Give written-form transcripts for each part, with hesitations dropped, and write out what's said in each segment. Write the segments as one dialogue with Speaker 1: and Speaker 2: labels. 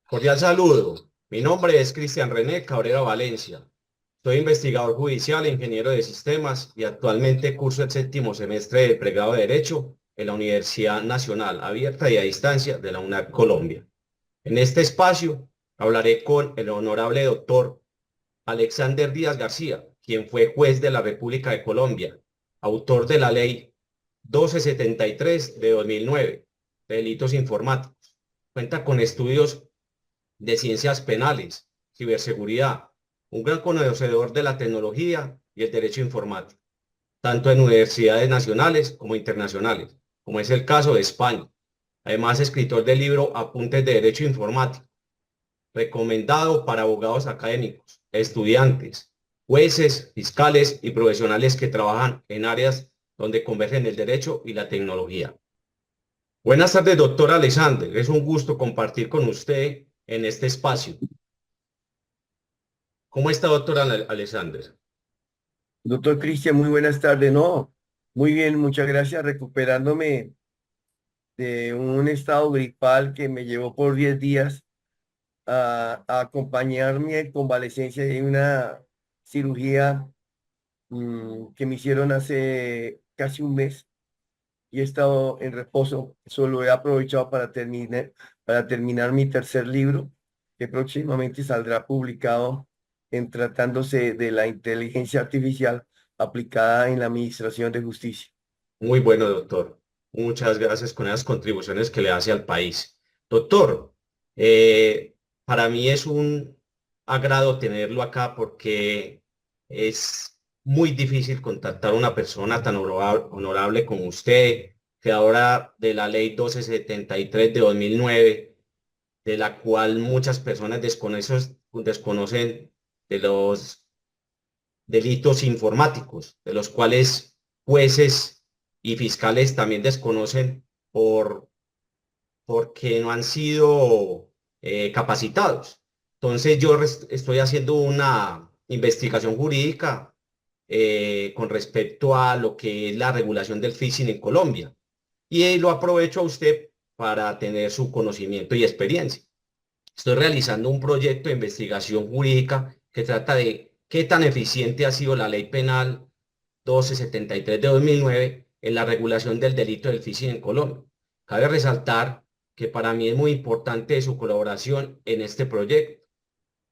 Speaker 1: Cordial saludo. Mi nombre es Cristian René Cabrera Valencia. Soy investigador judicial e ingeniero de sistemas y actualmente curso el séptimo semestre de pregrado de Derecho en la Universidad Nacional Abierta y a Distancia de la UNAC Colombia. En este espacio hablaré con el honorable doctor Alexander Díaz García, quien fue juez de la República de Colombia, autor de la Ley 1273 de 2009, de delitos informáticos. Cuenta con estudios de ciencias penales, ciberseguridad, un gran conocedor de la tecnología y el derecho informático, tanto en universidades nacionales como internacionales, como es el caso de España. Además, escritor del libro Apuntes de Derecho Informático, recomendado para abogados académicos, estudiantes, jueces, fiscales y profesionales que trabajan en áreas donde convergen el derecho y la tecnología. Buenas tardes, doctor Alexander. Es un gusto compartir con usted en este espacio. ¿Cómo está, doctor Alexander?
Speaker 2: Doctor Cristian, muy buenas tardes. No, muy bien, muchas gracias. Recuperándome de un estado gripal que me llevó por 10 días a acompañar mi convalecencia de una cirugía que me hicieron hace casi un mes y he estado en reposo. Solo he aprovechado para terminar mi tercer libro, que próximamente saldrá publicado en tratándose de la inteligencia artificial aplicada en la administración de justicia.
Speaker 1: Muy bueno, doctor. Muchas gracias con esas contribuciones que le hace al país. Doctor, eh, para mí es un agrado tenerlo acá porque es muy difícil contactar a una persona tan honorable como usted, creadora de la Ley 1273 de 2009, de la cual muchas personas desconocen de los delitos informáticos, de los cuales jueces y fiscales también desconocen por, porque no han sido capacitados. Entonces yo estoy haciendo una investigación jurídica con respecto a lo que es la regulación del phishing en Colombia y lo aprovecho a usted para tener su conocimiento y experiencia. Estoy realizando un proyecto de investigación jurídica que trata de qué tan eficiente ha sido la ley penal 1273 de 2009 en la regulación del delito del phishing en Colombia. Cabe resaltar que para mí es muy importante su colaboración en este proyecto,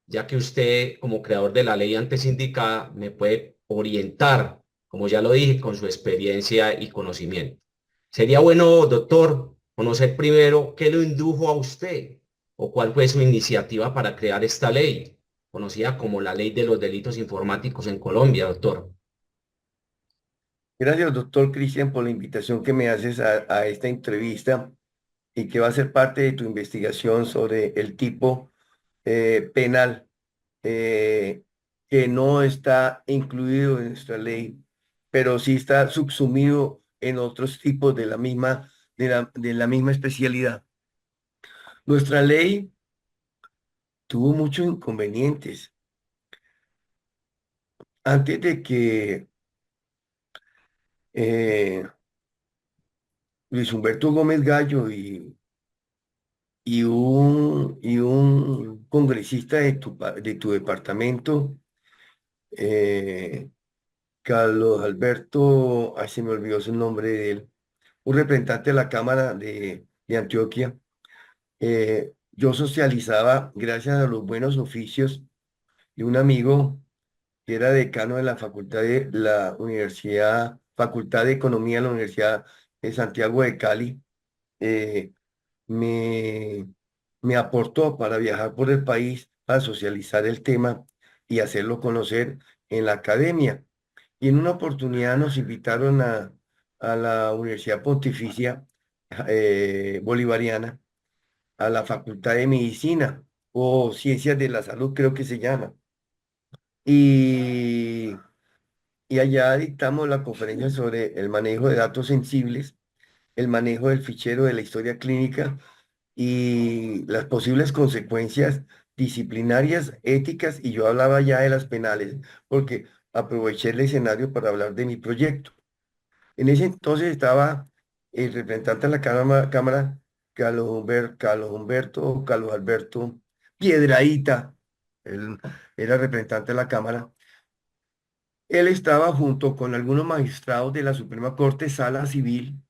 Speaker 1: ya que usted, como creador de la ley antes indicada, me puede orientar, como ya lo dije, con su experiencia y conocimiento. Sería bueno, doctor, conocer primero qué lo indujo a usted o cuál fue su iniciativa para crear esta ley, conocida como la Ley de los Delitos Informáticos en Colombia, doctor.
Speaker 2: Gracias, doctor Cristian, por la invitación que me haces a esta entrevista y que va a ser parte de tu investigación sobre el tipo penal eh, que no está incluido en nuestra ley, pero sí está subsumido en otros tipos de la misma especialidad. Nuestra ley tuvo muchos inconvenientes. Antes de que eh, Luis Humberto Gómez Gallo y un congresista de tu departamento, eh, Carlos Alberto, ay, se me olvidó su nombre de él, un representante de la Cámara de Antioquia. Yo socializaba gracias a los buenos oficios de un amigo que era decano de la Facultad de Economía de la Universidad de Santiago de Cali. eh, me, me aportó para viajar por el país, para socializar el tema y hacerlo conocer en la academia. Y en una oportunidad nos invitaron a la Universidad Pontificia Bolivariana, a la Facultad de Medicina o Ciencias de la Salud, creo que se llama. Y, y allá dictamos la conferencia sobre el manejo de datos sensibles, el manejo del fichero de la historia clínica y las posibles consecuencias disciplinarias, éticas, y yo hablaba ya de las penales, porque aproveché el escenario para hablar de mi proyecto. En ese entonces estaba el representante de la Cámara, Carlos Alberto Piedrahíta, él era representante de la Cámara. Él estaba junto con algunos magistrados de la Suprema Corte Sala Civil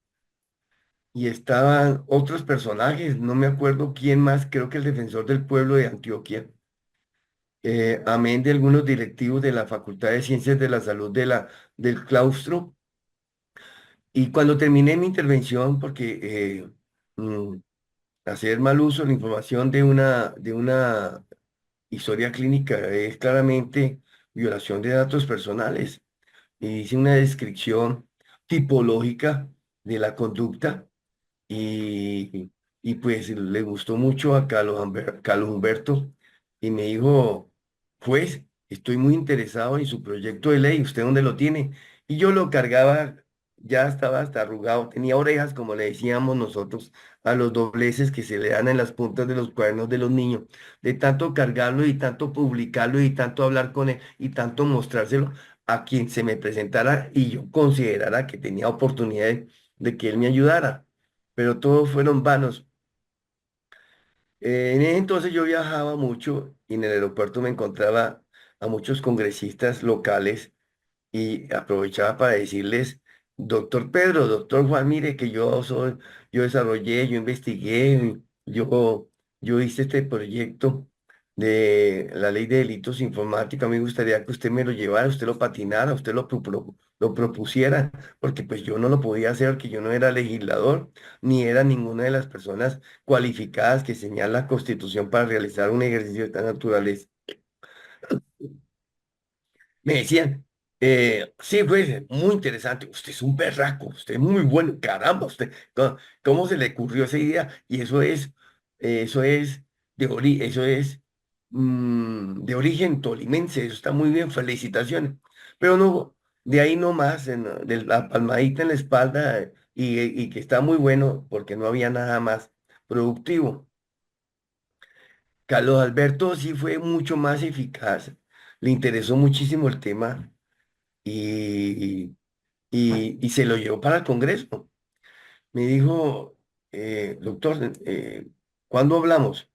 Speaker 2: y estaban otros personajes, no me acuerdo quién más, creo que el defensor del pueblo de Antioquia, amén de algunos directivos de la Facultad de Ciencias de la Salud del claustro. Y cuando terminé mi intervención, porque mm, hacer mal uso de la información de una historia clínica es claramente violación de datos personales. Y hice una descripción tipológica de la conducta y, y pues le gustó mucho a Carlos Humberto y me dijo, pues estoy muy interesado en su proyecto de ley, ¿usted dónde lo tiene? Y yo lo cargaba, ya estaba hasta arrugado, tenía orejas, como le decíamos nosotros, a los dobleces que se le dan en las puntas de los cuadernos de los niños, de tanto cargarlo y tanto publicarlo y tanto hablar con él y tanto mostrárselo a quien se me presentara y yo considerara que tenía oportunidad de que él me ayudara, pero todos fueron vanos. En ese entonces yo viajaba mucho y en el aeropuerto me encontraba a muchos congresistas locales y aprovechaba para decirles, doctor Pedro, doctor Juan, mire que yo desarrollé, yo investigué, yo hice este proyecto de la ley de delitos informáticos. A mí me gustaría que usted me lo llevara, usted lo patinara, usted lo propusiera, porque pues yo no lo podía hacer, porque yo no era legislador, ni era ninguna de las personas cualificadas que señala la Constitución para realizar un ejercicio de esta naturaleza. Me decían, sí, pues, muy interesante, usted es un berraco, usted es muy bueno, caramba, usted, ¿cómo se le ocurrió esa idea? Y eso es de origen tolimense, eso está muy bien, felicitaciones. Pero no, de ahí no más, de la palmadita en la espalda y que está muy bueno porque no había nada más productivo. Carlos Alberto sí fue mucho más eficaz, le interesó muchísimo el tema y, y se lo llevó para el Congreso. Me dijo, doctor, ¿cuándo hablamos?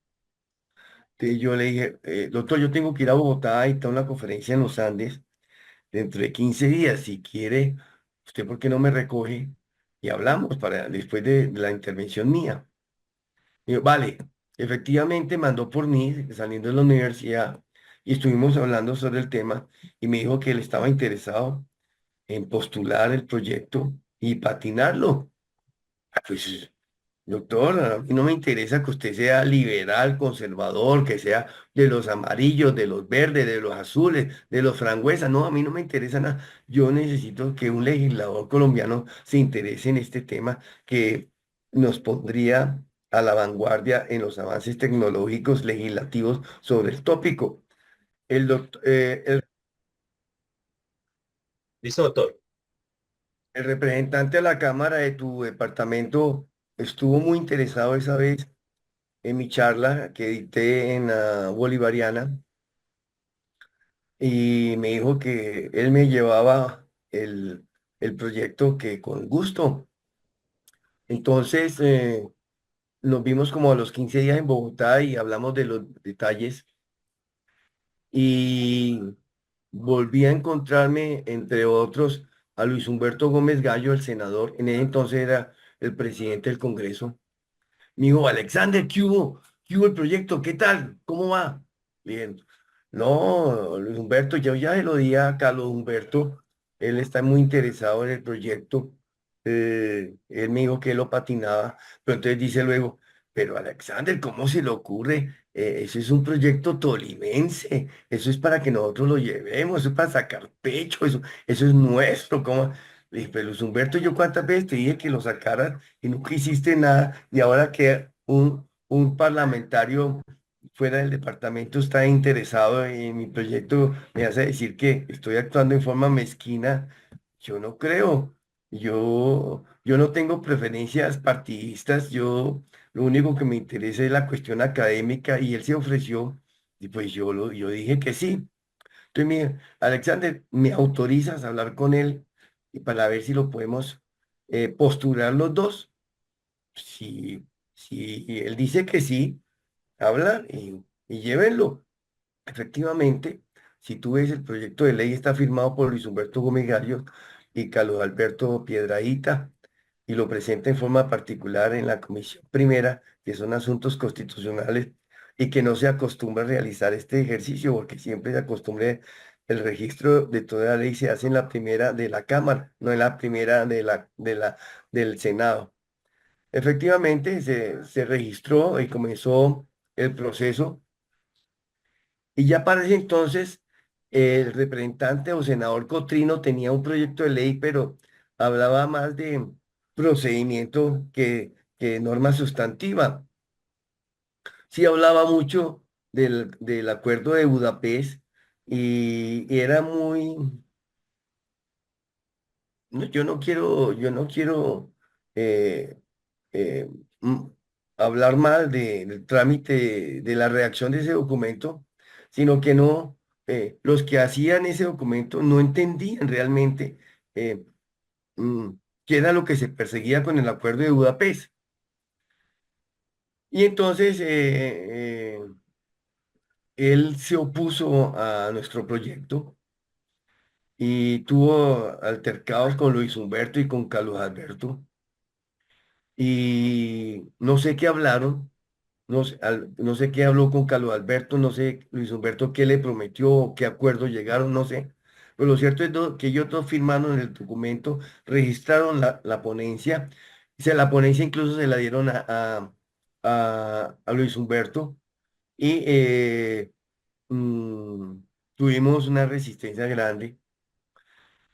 Speaker 2: Entonces yo le dije, doctor, yo tengo que ir a Bogotá y está una conferencia en los Andes dentro de 15 días. Si quiere, ¿usted por qué no me recoge? Y hablamos para después de la intervención mía. Y yo, vale, efectivamente mandó por mí saliendo de la universidad y estuvimos hablando sobre el tema y me dijo que él estaba interesado en postular el proyecto y patinarlo. Ah, pues, doctor, a mí no me interesa que usted sea liberal, conservador, que sea de los amarillos, de los verdes, de los azules, de los frangüesas. No, a mí no me interesa nada. Yo necesito que un legislador colombiano se interese en este tema que nos pondría a la vanguardia en los avances tecnológicos legislativos sobre el tópico.
Speaker 1: ¿Listo, doctor?
Speaker 2: El representante de la Cámara de tu departamento estuvo muy interesado esa vez en mi charla que dicté en la Bolivariana y me dijo que él me llevaba el proyecto que con gusto. Entonces nos vimos como a los 15 días en Bogotá y hablamos de los detalles y volví a encontrarme, entre otros, a Luis Humberto Gómez Gallo, el senador, en ese entonces era el presidente del Congreso. Me dijo, Alexander, ¿qué hubo? ¿Qué hubo el proyecto? ¿Qué tal? ¿Cómo va? Bien. No, Luis Humberto, yo ya se lo di a Carlos Humberto. Él está muy interesado en el proyecto. Él me dijo que él lo patinaba, pero entonces dice luego, pero Alexander, ¿cómo se le ocurre? Eso es un proyecto tolimense. Eso es para que nosotros lo llevemos, eso es para sacar pecho, eso es nuestro. ¿Cómo? Le dije, pero Luis Humberto, yo cuántas veces te dije que lo sacaras y nunca hiciste nada, y ahora que un parlamentario fuera del departamento está interesado en mi proyecto, me hace decir que estoy actuando en forma mezquina. Yo no creo. Yo no tengo preferencias partidistas, lo único que me interesa es la cuestión académica y él se ofreció y pues yo dije que sí. Entonces, mire, Alexander, ¿me autorizas a hablar con él y para ver si lo podemos postular los dos? Si él dice que sí, habla y y llévenlo. Efectivamente, si tú ves el proyecto de ley está firmado por Luis Humberto Gómez Gallo y Carlos Alberto Piedrahíta y lo presenta en forma particular en la Comisión Primera, que son asuntos constitucionales y que no se acostumbra a realizar este ejercicio porque siempre se acostumbra el registro de toda la ley se hace en la primera de la Cámara, no en la primera del Senado. Efectivamente, se registró y comenzó el proceso y ya para ese entonces, el representante o senador Cotrino tenía un proyecto de ley, pero hablaba más de procedimiento que norma sustantiva. Sí hablaba mucho del acuerdo de Budapest y era muy, yo no quiero eh, eh, mm, hablar mal del trámite, de la redacción de ese documento, sino que no, los que hacían ese documento no entendían realmente eh, mm, qué era lo que se perseguía con el acuerdo de Budapest. Y entonces él se opuso a nuestro proyecto y tuvo altercados con Luis Humberto y con Carlos Alberto. Y no sé qué hablaron, no sé qué habló con Carlos Alberto, no sé Luis Humberto qué le prometió, qué acuerdo llegaron, no sé. Pero lo cierto es que ellos dos firmaron el documento, registraron la ponencia, la ponencia incluso se la dieron a Luis Humberto y mm, tuvimos una resistencia grande.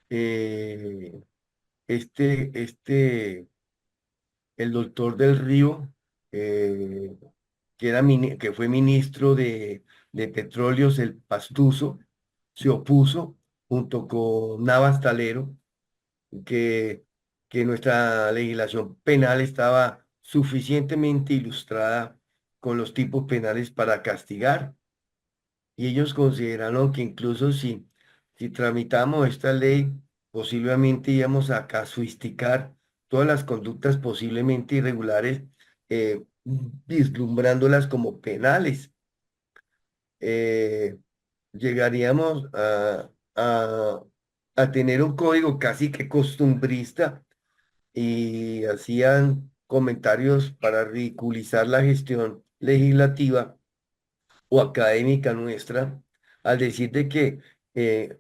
Speaker 2: Eh, este el doctor del Río, eh, que fue ministro de Petróleos, el Pastuso, se opuso junto con Navas Talero, que, que nuestra legislación penal estaba suficientemente ilustrada con los tipos penales para castigar. Y ellos consideraron que incluso si tramitamos esta ley, posiblemente íbamos a casuisticar todas las conductas posiblemente irregulares, vislumbrándolas como penales. Eh, llegaríamos a tener un código casi que costumbrista y hacían comentarios para ridiculizar la gestión legislativa o académica nuestra al decir de que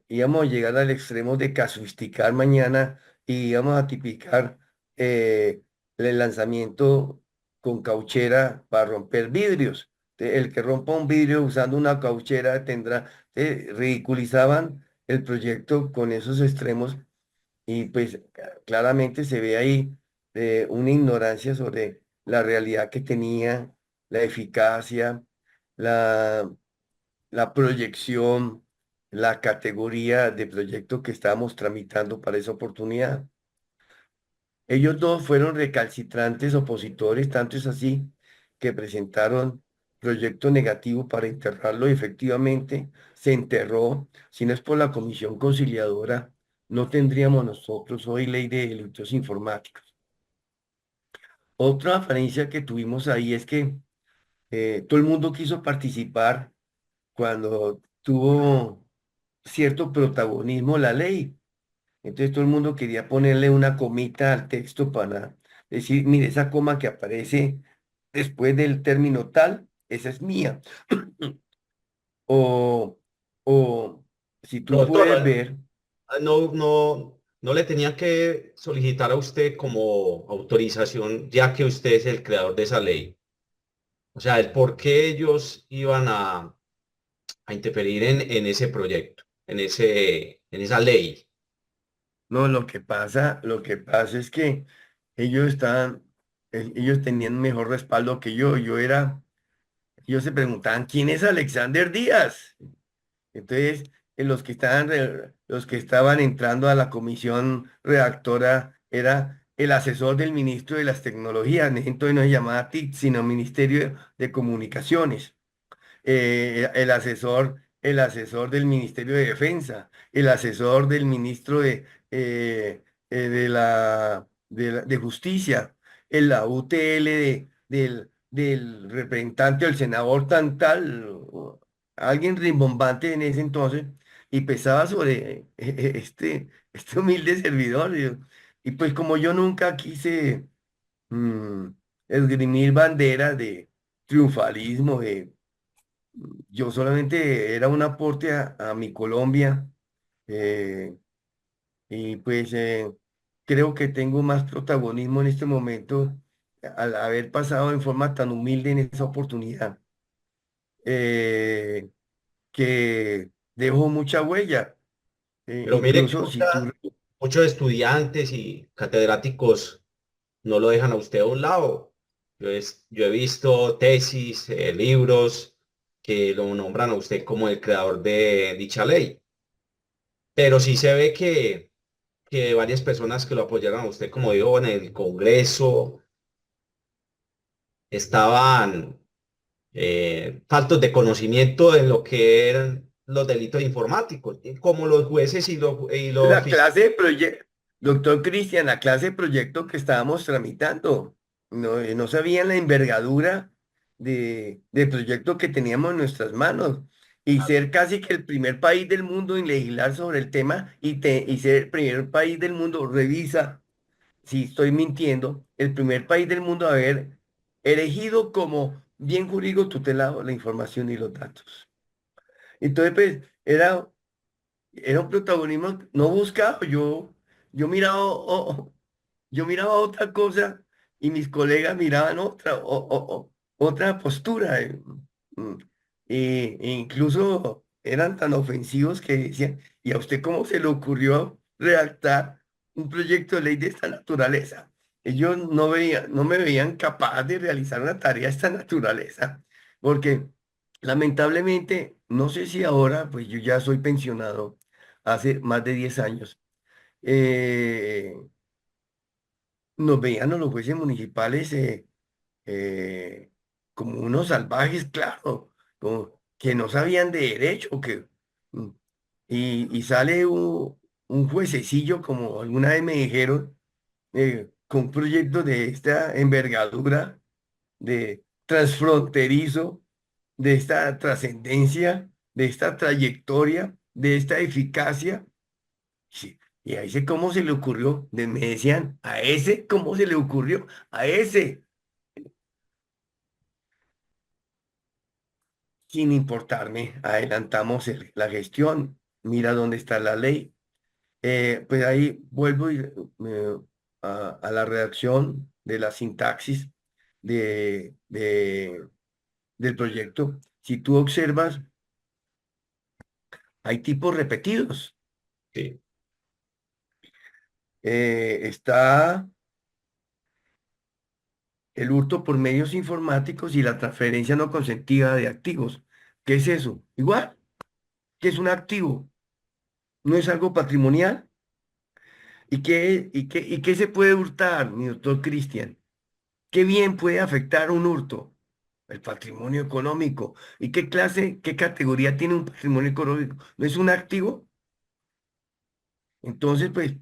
Speaker 2: íbamos a llegar al extremo de casuisticar mañana y íbamos a tipificar eh, el lanzamiento con cauchera para romper vidrios. El que rompa un vidrio usando una cauchera tendrá, ridiculizaban el proyecto con esos extremos y pues claramente se ve ahí una ignorancia sobre la realidad que tenía, la eficacia, la, la proyección, la categoría de proyecto que estábamos tramitando para esa oportunidad. Ellos dos fueron recalcitrantes opositores, tanto es así que presentaron proyecto negativo para enterrarlo y efectivamente se enterró. Si no es por la comisión conciliadora, no tendríamos nosotros hoy ley de delitos informáticos. Otra diferencia que tuvimos ahí es que todo el mundo quiso participar cuando tuvo cierto protagonismo la ley. Entonces todo el mundo quería ponerle una comita al texto para decir, mire, esa coma que aparece después del término tal, esa es mía. O, o si
Speaker 1: Pero
Speaker 2: tú
Speaker 1: doctor,
Speaker 2: puedes ver,
Speaker 1: no le tenía que solicitar a usted como autorización, ya que usted es el creador de esa ley. O sea, el por qué ellos iban a interferir en ese proyecto, en esa ley.
Speaker 2: no, lo que pasa es que ellos estaban, ellos tenían mejor respaldo que yo. Ellos se preguntaban, ¿quién es Alexander Díaz? Entonces, los que estaban entrando a la comisión redactora era el asesor del ministro de las tecnologías, entonces no se llamaba TIC, sino Ministerio de Comunicaciones, el asesor del Ministerio de Defensa, el asesor del ministro de Justicia, la UTL del representante o el senador tan tal, o alguien rimbombante en ese entonces, y pesaba sobre este humilde servidor. Y pues como yo nunca quise mm, esgrimir banderas de triunfalismo, yo solamente era un aporte a mi Colombia. eh, y pues creo que tengo más protagonismo en este momento al haber pasado en forma tan humilde en esa oportunidad, eh, que dejó mucha huella.
Speaker 1: Pero mire que
Speaker 2: Incluso si tú...
Speaker 1: muchos estudiantes y catedráticos no lo dejan a usted a un lado. Yo he visto tesis, libros que lo nombran a usted como el creador de dicha ley, pero sí se ve que varias personas que lo apoyaron a usted, como digo, en el Congreso, estaban faltos de conocimiento en lo que eran los delitos informáticos, como los jueces y los
Speaker 2: La
Speaker 1: fiscales.
Speaker 2: clase de proyecto, doctor Cristian, la clase de proyecto que estábamos tramitando, no sabían la envergadura de proyecto que teníamos en nuestras manos y ser casi que el primer país del mundo en legislar sobre el tema y ser el primer país del mundo, revisa si estoy mintiendo, el primer país del mundo a haber elegido como bien jurídico tutelado la información y los datos. Entonces, pues, era un protagonismo no buscado. Yo miraba, yo miraba otra cosa y mis colegas miraban otra postura. Mm, e incluso eran tan ofensivos que decían, ¿y a usted cómo se le ocurrió redactar un proyecto de ley de esta naturaleza? Ellos no me veían capaz de realizar una tarea de esta naturaleza, porque lamentablemente, no sé si ahora, pues yo ya soy pensionado hace más de 10 años, eh, nos veían a los jueces municipales eh, como unos salvajes, claro, como que no sabían de derecho, mm, y sale un juececillo, como alguna vez me dijeron, con un proyecto de esta envergadura, de transfronterizo, de esta trascendencia, de esta trayectoria, de esta eficacia. Sí, y a ese cómo se le ocurrió, me decían, a ese cómo se le ocurrió, a ese, sin importarme, adelantamos la gestión, mira dónde está la ley. Pues ahí vuelvo a la redacción de la sintaxis del proyecto. Si tú observas, hay tipos repetidos.
Speaker 1: Sí,
Speaker 2: Está el hurto por medios informáticos y la transferencia no consentida de activos. ¿Qué es eso? Igual, ¿qué es un activo? ¿No es algo patrimonial? ¿Y qué se puede hurtar, mi doctor Cristian? ¿Qué bien puede afectar un hurto? El patrimonio económico. ¿Y qué clase, qué categoría tiene un patrimonio económico? ¿No es un activo? Entonces, pues,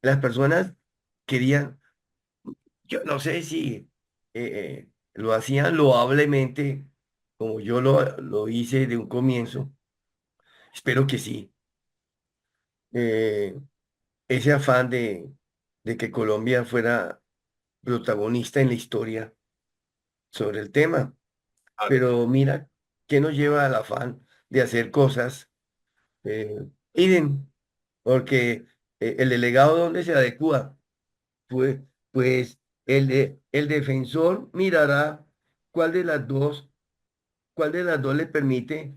Speaker 2: las personas querían, yo no sé si lo hacían loablemente como yo lo hice de un comienzo. Espero que sí. Eh, ese afán de que Colombia fuera protagonista en la historia sobre el tema.
Speaker 1: claro.
Speaker 2: Pero mira, ¿qué nos lleva al afán de hacer cosas? Idem, porque el delegado donde se adecua, pues, pues el defensor mirará cuál de las dos, cuál de las dos le permite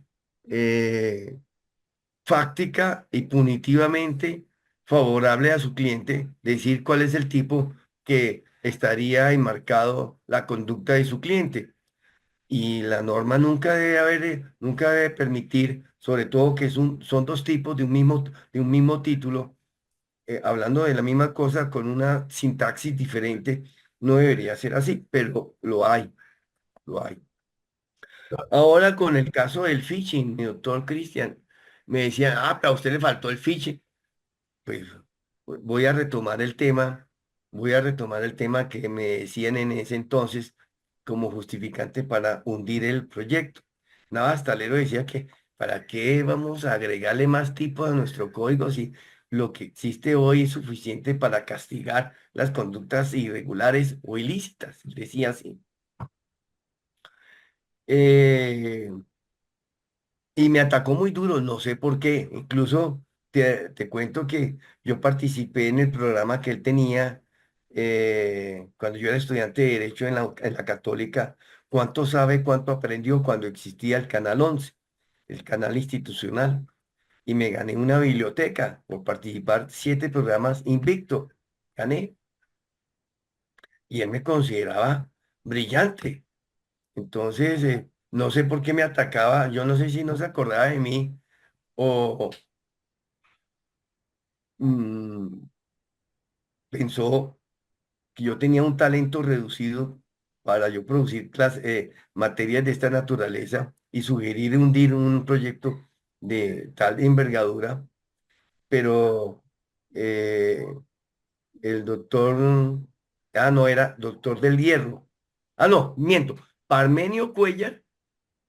Speaker 2: eh, fáctica y punitivamente favorable a su cliente, decir cuál es el tipo que estaría enmarcado la conducta de su cliente. Y la norma nunca debe haber, nunca debe permitir, sobre todo que son dos tipos de un mismo título, hablando de la misma cosa con una sintaxis diferente, no debería ser así, pero lo hay, lo hay. Ahora con el caso del phishing, mi doctor Cristian, me decían, pero a usted le faltó el phishing. Pues voy a retomar el tema que me decían en ese entonces. como justificante para hundir el proyecto. Navas Talero decía que ¿para qué vamos a agregarle más tipos a nuestro código si lo que existe hoy es suficiente para castigar las conductas irregulares o ilícitas? Decía así. Eh, y me atacó muy duro, no sé por qué. Incluso te cuento que yo participé en el programa que él tenía cuando yo era estudiante de Derecho en la Católica. ¿Cuánto sabe, cuánto aprendió cuando existía el Canal 11, el canal institucional? Y me gané una biblioteca por participar 7 programas invicto. Gané. Y él me consideraba brillante. Entonces, no sé por qué me atacaba. Yo no sé si no se acordaba de mí o mm, pensó que yo tenía un talento reducido para yo producir materias de esta naturaleza y sugerir hundir un proyecto de tal envergadura, pero eh, el doctor, no era doctor del Hierro, no, miento, Parmenio Cuellar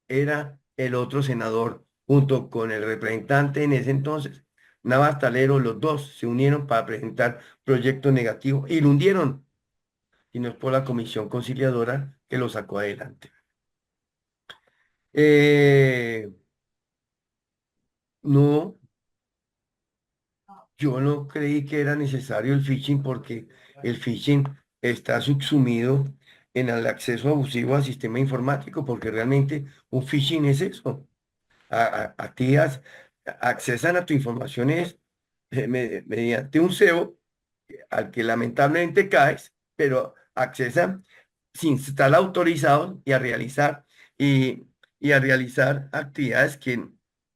Speaker 2: era el otro senador, junto con el representante en ese entonces, Navas Talero, los dos se unieron para presentar proyectos negativos y lo hundieron, y no es por la comisión conciliadora que lo sacó adelante. Eh, no, yo no creí que era necesario el phishing porque el phishing está subsumido en el acceso abusivo al sistema informático, porque realmente un phishing es eso. A ti accesan a tu informaciones mediante un SEO al que lamentablemente caes, pero accesan sin estar autorizados y, y a realizar actividades que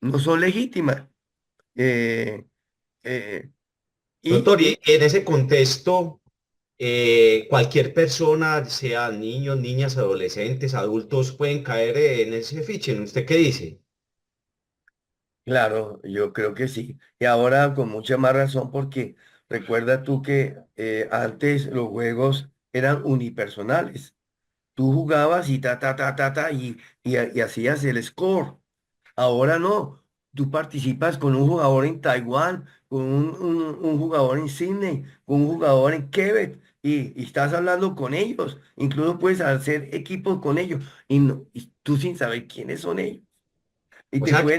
Speaker 2: no son legítimas. Eh, eh, y
Speaker 1: Doctor, y en ese contexto, cualquier persona, sea niños, niñas, adolescentes, adultos, pueden caer en ese phishing. ¿Usted qué dice?
Speaker 2: claro, yo creo que sí. Y ahora con mucha más razón porque recuerda tú que antes los juegos eran unipersonales. Tú jugabas y y hacías el score. Ahora no. Tú participas con un jugador en Taiwán, con un jugador en Sydney, con un jugador en Quebec y estás hablando con ellos. Incluso puedes hacer equipos con ellos y tú sin saber quiénes son ellos. Y
Speaker 1: O sea, que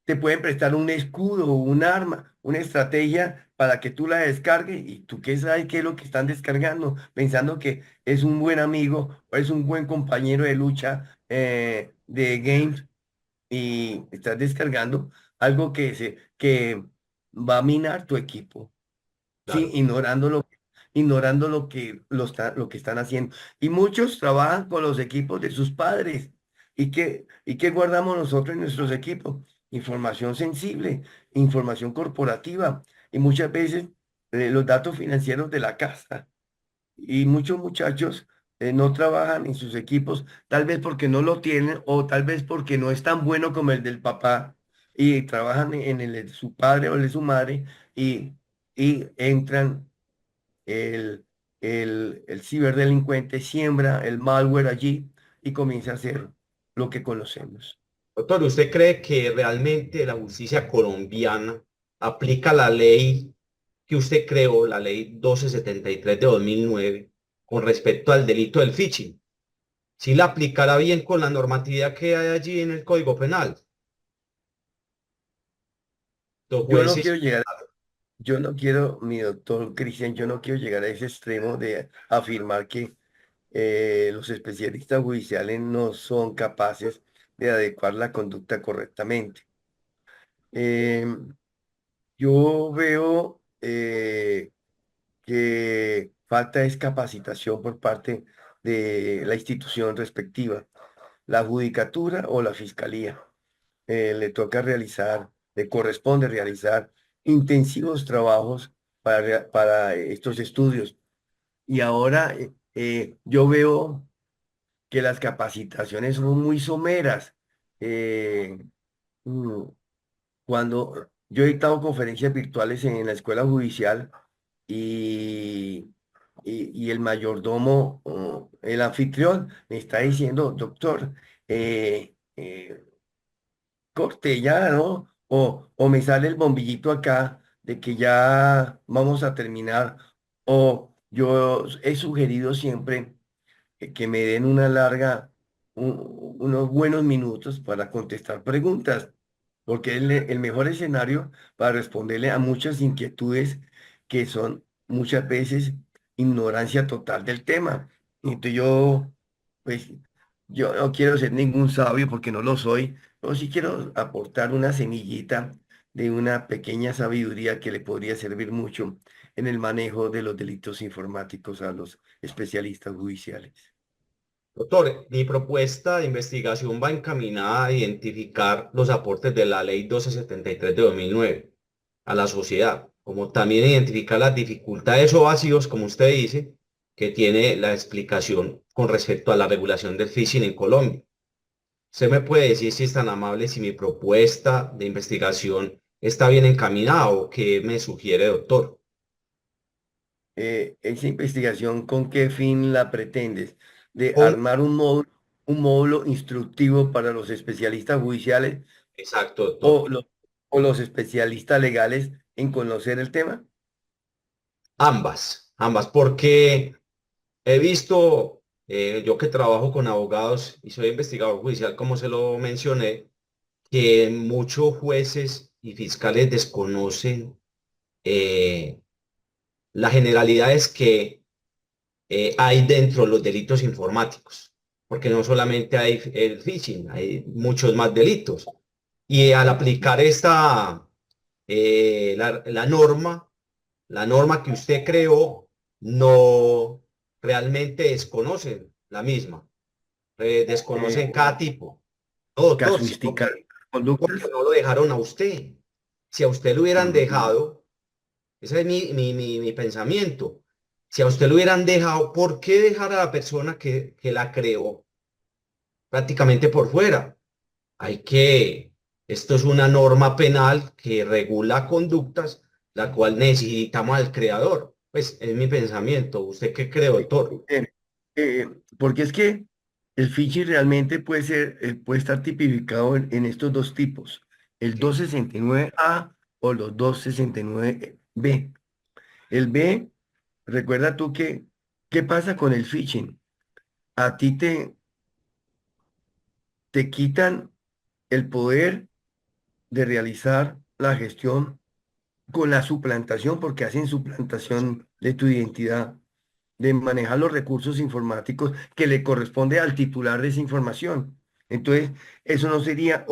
Speaker 2: te pueden prestar un escudo, un arma, una estrategia para que tú la descargues y tú qué sabes qué es lo que están descargando, pensando que es un buen amigo o es un buen compañero de lucha de games y estás descargando algo que va a minar tu equipo. Sí,
Speaker 1: claro.
Speaker 2: ignorando lo que están haciendo. Y muchos trabajan con los equipos de sus padres. Y qué guardamos nosotros en nuestros equipos? Información sensible, información corporativa y muchas veces los datos financieros de la casa. Y muchos muchachos no trabajan en sus equipos, tal vez porque no lo tienen o tal vez porque no es tan bueno como el del papá y trabajan en el de su padre o el de su madre y, y entran el ciberdelincuente, siembra el malware allí y comienza a hacer lo que conocemos.
Speaker 1: Doctor, ¿usted cree que realmente la justicia colombiana aplica la ley que usted creó, la ley 1273 de 2009, con respecto al delito del phishing? ¿Si la aplicará bien con la normatividad que hay allí en el Código Penal? Los
Speaker 2: Yo no
Speaker 1: jueces,
Speaker 2: quiero llegar Yo no quiero, mi doctor Cristian, yo no quiero llegar a ese extremo de afirmar que los especialistas judiciales no son capaces de adecuar la conducta correctamente. Em, yo veo que falta es capacitación por parte de la institución respectiva, la judicatura o la fiscalía. Le toca realizar, le corresponde realizar intensivos trabajos para estos estudios. Y ahora yo veo que las capacitaciones son muy someras. Eh, mm, Cuando yo he dictado conferencias virtuales en la escuela judicial y, y el mayordomo el anfitrión me está diciendo, doctor, eh, eh, corte ya, ¿no? O me sale el bombillito acá de que ya vamos a terminar. O yo he sugerido siempre que me den una larga, unos buenos minutos para contestar preguntas, porque es el mejor escenario para responderle a muchas inquietudes que son muchas veces ignorancia total del tema. Entonces pues, yo no quiero ser ningún sabio porque no lo soy, pero sí quiero aportar una semillita de una pequeña sabiduría que le podría servir mucho en el manejo de los delitos informáticos a los especialistas judiciales.
Speaker 1: Doctor, mi propuesta de investigación va encaminada a identificar los aportes de la Ley 1273 de 2009 a la sociedad, como también identificar las dificultades o vacíos, como usted dice, que tiene la explicación con respecto a la regulación del phishing en Colombia. ¿Usted me puede decir si es tan amable si mi propuesta de investigación está bien encaminada o qué me sugiere, doctor?
Speaker 2: Esa investigación, ¿con qué fin la pretendes? ¿De
Speaker 1: Con...
Speaker 2: armar un módulo instructivo para los especialistas judiciales
Speaker 1: Exacto, doctor.
Speaker 2: o, o los especialistas legales en conocer el tema?
Speaker 1: Ambas, porque he visto, yo que trabajo con abogados y soy investigador judicial, como se lo mencioné, que muchos jueces y fiscales desconocen eh, las generalidades que hay dentro de los delitos informáticos, porque no solamente hay el phishing, hay muchos más delitos. Y al aplicar la norma que usted creó, no realmente desconocen la misma, desconocen
Speaker 2: Eh,
Speaker 1: cada tipo. No, doctor, sino
Speaker 2: Casuística
Speaker 1: porque
Speaker 2: conductas.
Speaker 1: no lo dejaron a usted. Si a usted lo hubieran
Speaker 2: Ujú.
Speaker 1: dejado, ese es mi pensamiento. Si a usted lo hubieran dejado, ¿por qué dejar a la persona que la creó prácticamente por fuera? Hay que, esto es una norma penal que regula conductas, la cual necesitamos al creador. Pues es mi pensamiento. ¿Usted qué cree,
Speaker 2: Eh,
Speaker 1: doctor?
Speaker 2: eh, Porque es que el phishing realmente puede ser, puede estar tipificado en estos dos tipos, el
Speaker 1: Sí.
Speaker 2: 269A o los 269B. El B, recuerda tú que, ¿qué pasa con el phishing? A ti te quitan el poder de realizar la gestión con la suplantación, porque hacen suplantación de tu identidad, de manejar los recursos informáticos que le corresponde al titular de esa información. Entonces, eso no sería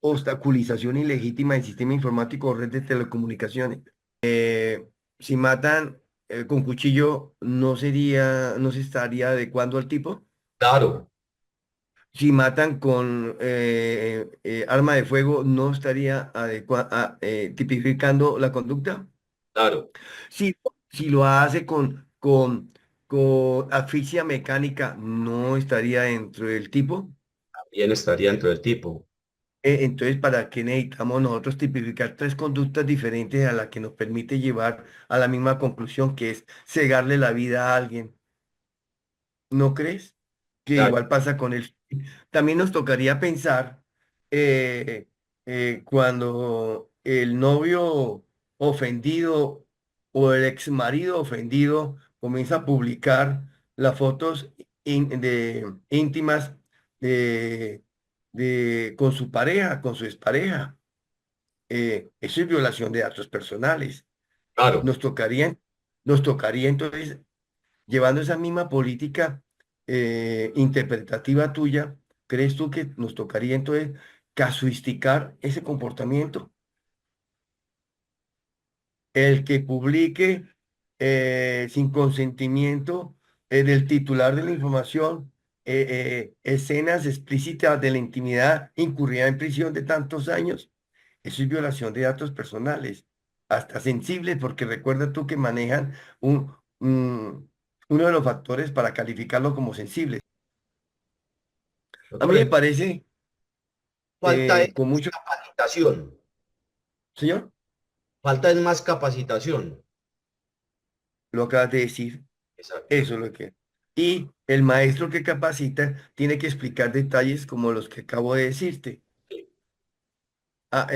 Speaker 2: obstaculización ilegítima del sistema informático o red de telecomunicaciones. Si matan con cuchillo, no se estaría adecuando al tipo.
Speaker 1: Claro,
Speaker 2: Si matan con arma de fuego, no estaría tipificando la conducta.
Speaker 1: claro.
Speaker 2: Si, si lo hace con asfixia mecánica, no estaría dentro del tipo.
Speaker 1: También estaría dentro del tipo.
Speaker 2: Entonces, ¿para qué necesitamos nosotros tipificar tres conductas diferentes a la que nos permite llevar a la misma conclusión, que es cegarle la vida a alguien? ¿No crees? Que
Speaker 1: Claro,
Speaker 2: igual pasa con el... También nos tocaría pensar eh, cuando el novio ofendido o el ex marido ofendido comienza a publicar las fotos íntimas de, con su pareja, con su expareja. Eso es violación de datos personales.
Speaker 1: claro.
Speaker 2: Nos tocaría, nos tocaría entonces llevando esa misma política interpretativa tuya, ¿crees tú que nos tocaría entonces casuisticar ese comportamiento? El que publique sin consentimiento del titular de la información escenas explícitas de la intimidad incurrida en prisión de tantos años, eso es violación de datos personales, hasta sensibles, porque recuerda tú que manejan uno de los factores para calificarlo como sensible. A
Speaker 1: Doctor,
Speaker 2: mí me parece,
Speaker 1: falta es
Speaker 2: con mucho,
Speaker 1: capacitación.
Speaker 2: señor,
Speaker 1: Falta es más capacitación.
Speaker 2: lo acabas de decir,
Speaker 1: Exacto.
Speaker 2: eso es lo que. Y el maestro que capacita tiene que explicar detalles como los que acabo de decirte. Ah,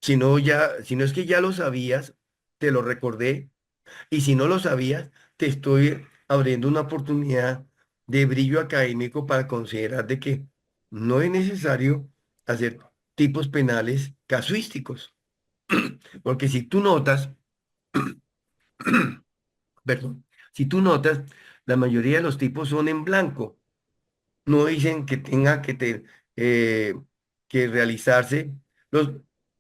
Speaker 2: si no es que ya lo sabías, te lo recordé. Y si no lo sabías, te estoy abriendo una oportunidad de brillo académico para considerar de que no es necesario hacer tipos penales casuísticos. Porque si tú notas, perdón, si tú notas, la mayoría de los tipos son en blanco. No dicen que tenga eh, que realizarse. Los,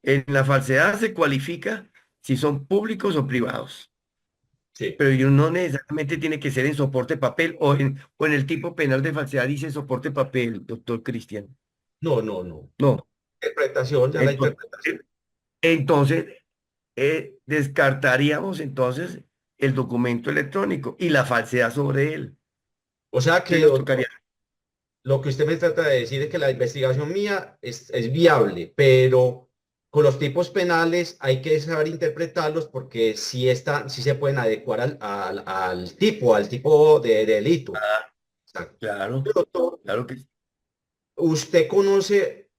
Speaker 2: en la falsedad se cualifica si son públicos o privados.
Speaker 1: Sí.
Speaker 2: Pero no necesariamente tiene que ser en soporte papel o en el tipo penal de falsedad dice soporte papel, doctor Cristian.
Speaker 1: No, no, no.
Speaker 2: No.
Speaker 1: Interpretación, ya la
Speaker 2: Entonces,
Speaker 1: interpretación.
Speaker 2: entonces descartaríamos entonces el documento electrónico y la falsedad sobre él.
Speaker 1: O sea
Speaker 2: Entonces
Speaker 1: que,
Speaker 2: nos tocaría.
Speaker 1: doctor, lo que usted me trata de decir es que la investigación mía es viable, pero con los tipos penales hay que saber interpretarlos porque sí se pueden adecuar al tipo de delito.
Speaker 2: Ah,
Speaker 1: Exacto.
Speaker 2: claro,
Speaker 1: Doctor,
Speaker 2: claro que sí.
Speaker 1: ¿usted conoce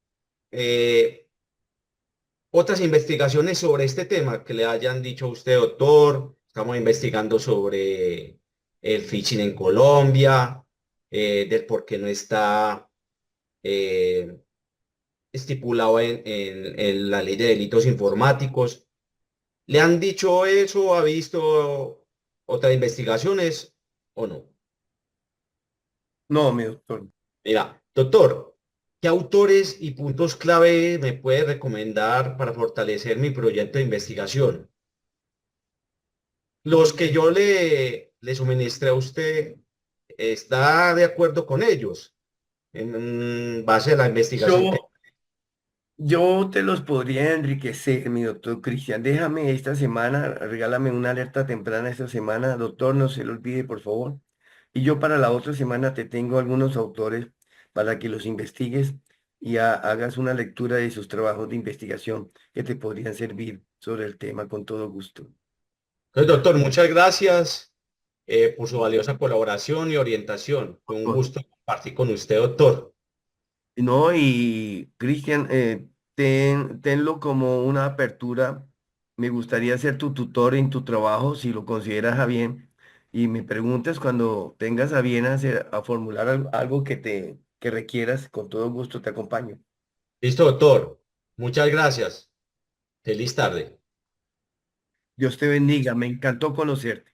Speaker 1: otras investigaciones sobre este tema que le hayan dicho a usted, doctor? Estamos investigando sobre el phishing en Colombia, del por qué no está eh, estipulado en la ley de delitos informáticos. ¿Le han dicho eso? ¿Ha visto otras investigaciones o no?
Speaker 2: No, mi doctor.
Speaker 1: Mira, doctor, ¿qué autores y puntos clave me puede recomendar para fortalecer mi proyecto de investigación? Los que yo le suministré a usted, ¿está de acuerdo con ellos en base a la investigación que...
Speaker 2: Yo, yo te los podría enriquecer, mi doctor Cristian. Déjame esta semana, regálame una alerta temprana esta semana, doctor, no se lo olvide, por favor. Y yo para la otra semana te tengo algunos autores para que los investigues y hagas una lectura de sus trabajos de investigación que te podrían servir sobre el tema con todo gusto.
Speaker 1: Entonces, doctor, muchas gracias por su valiosa colaboración y orientación. Fue un
Speaker 2: Con-
Speaker 1: gusto compartir con usted, doctor.
Speaker 2: No, y Cristian, tenlo como una apertura. Me gustaría ser tu tutor en tu trabajo, si lo consideras a bien. Y me preguntas cuando tengas a bien a formular algo que requieras, con todo gusto te acompaño.
Speaker 1: Listo, doctor. Muchas gracias. Feliz tarde.
Speaker 2: Dios te bendiga, me encantó conocerte.